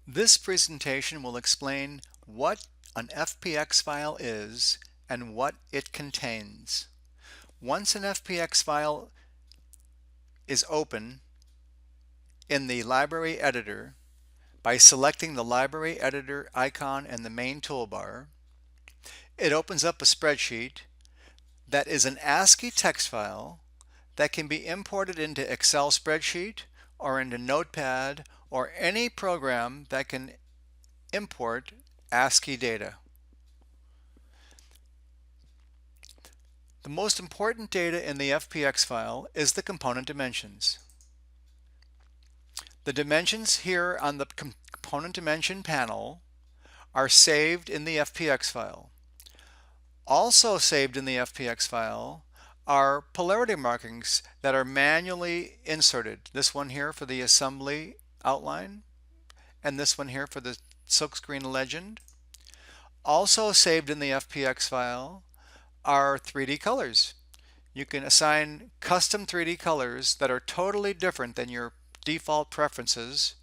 This presentation will explain what an FPX file is and what it contains. Once an FPX file is open in the library editor, by selecting the library editor icon in the main toolbar, it opens up a spreadsheet that is an ASCII text file that can be imported into Excel spreadsheet or into Notepad or any program that can import ASCII data. The most important data in the FPX file is the component dimensions. The dimensions here on the component dimension panel are saved in the FPX file. Also saved in the FPX file are polarity markings that are manually inserted. This one here for the assembly outline, and this one here for the silkscreen legend. Also saved in the FPX file are 3D colors. You can assign custom 3D colors that are totally different than your default preferences.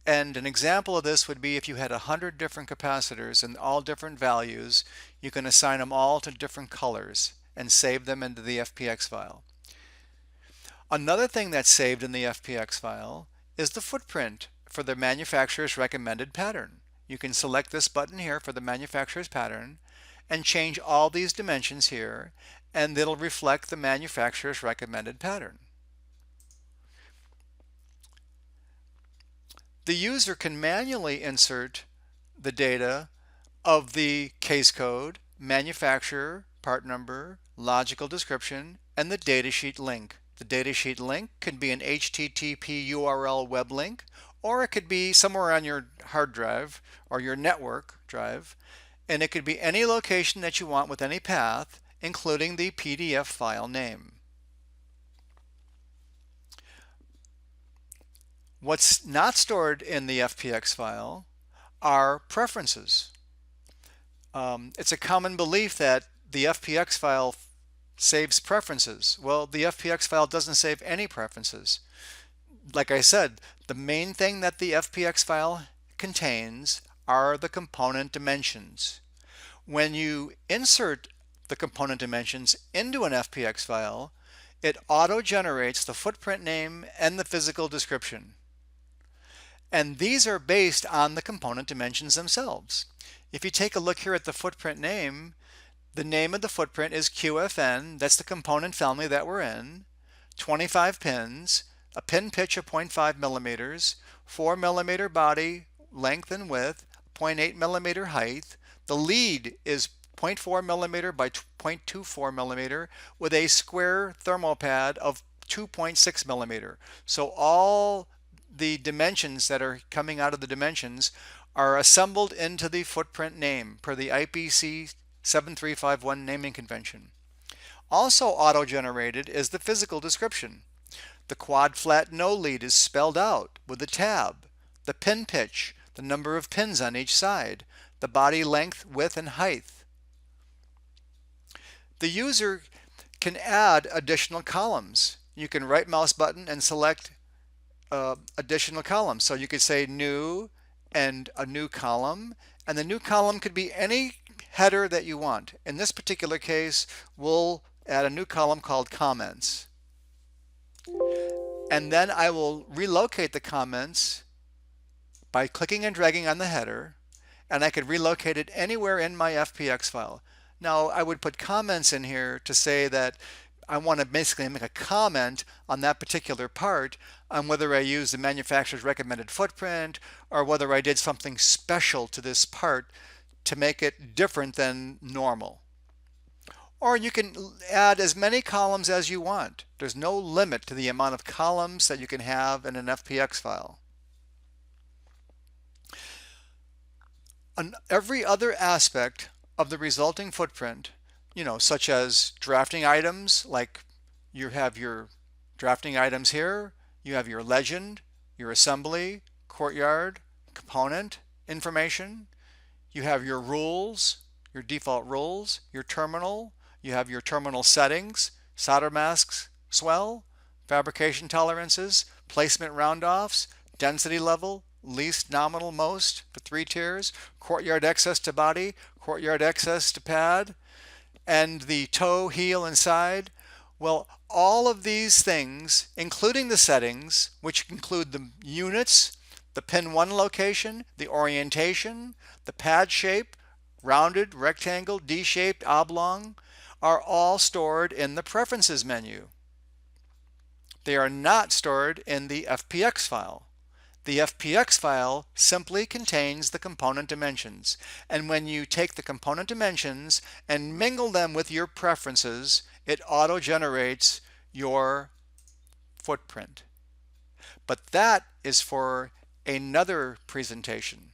And an example of this would be if you had 100 different capacitors and all different values, you can assign them all to different colors and save them into the FPX file. Another thing that's saved in the FPX file is the footprint for the manufacturer's recommended pattern. You can select this button here for the manufacturer's pattern and change all these dimensions here, and it'll reflect the manufacturer's recommended pattern. The user can manually insert the data of the case code, manufacturer, part number, logical description, and the datasheet link. The datasheet link could be an HTTP URL web link, or it could be somewhere on your hard drive or your network drive, and it could be any location that you want with any path, including the PDF file name. What's not stored in the FPX file are preferences. It's a common belief that the FPX file saves preferences. Well, the FPX file doesn't save any preferences. Like I said, the main thing that the FPX file contains are the component dimensions. When you insert the component dimensions into an FPX file, it auto-generates the footprint name and the physical description. And these are based on the component dimensions themselves. If you take a look here at the footprint name, the name of the footprint is QFN. That's the component family that we're in. 25 pins, a pin pitch of 0.5 millimeters, 4 millimeter body length and width, 0.8 millimeter height. The lead is 0.4 millimeter by 0.24 millimeter with a square thermal pad of 2.6 millimeter. So all the dimensions that are coming out of the dimensions are assembled into the footprint name per the IPC 7351 naming convention. Also auto-generated is the physical description. The quad flat no lead is spelled out with a tab, the pin pitch, the number of pins on each side, the body length, width, and height. The user can add additional columns. You can right mouse button and select additional columns. So you could say new and a new column, and the new column could be any header that you want. In this particular case, we'll add a new column called comments. And then I will relocate the comments by clicking and dragging on the header, and I could relocate it anywhere in my FPX file. Now I would put comments in here to say that I want to basically make a comment on that particular part on whether I use the manufacturer's recommended footprint or whether I did something special to this part to make it different than normal. Or you can add as many columns as you want. There's no limit to the amount of columns that you can have in an FPX file. Every other aspect of the resulting footprint, such as drafting items, like you have your drafting items here, you have your legend, your assembly, courtyard, component information, you have your rules, your default rules, your terminal, you have your terminal settings, solder masks, swell, fabrication tolerances, placement roundoffs, density level, least, nominal, most, the 3 tiers, courtyard excess to body, courtyard excess to pad, and the toe, heel, and side. Well, all of these things, including the settings, which include the units, the pin 1 location, the orientation, the pad shape, rounded, rectangle, D-shaped, oblong, are all stored in the Preferences menu. They are not stored in the FPX file. The FPX file simply contains the component dimensions, and when you take the component dimensions and mingle them with your preferences, it auto-generates your footprint. But that is for another presentation.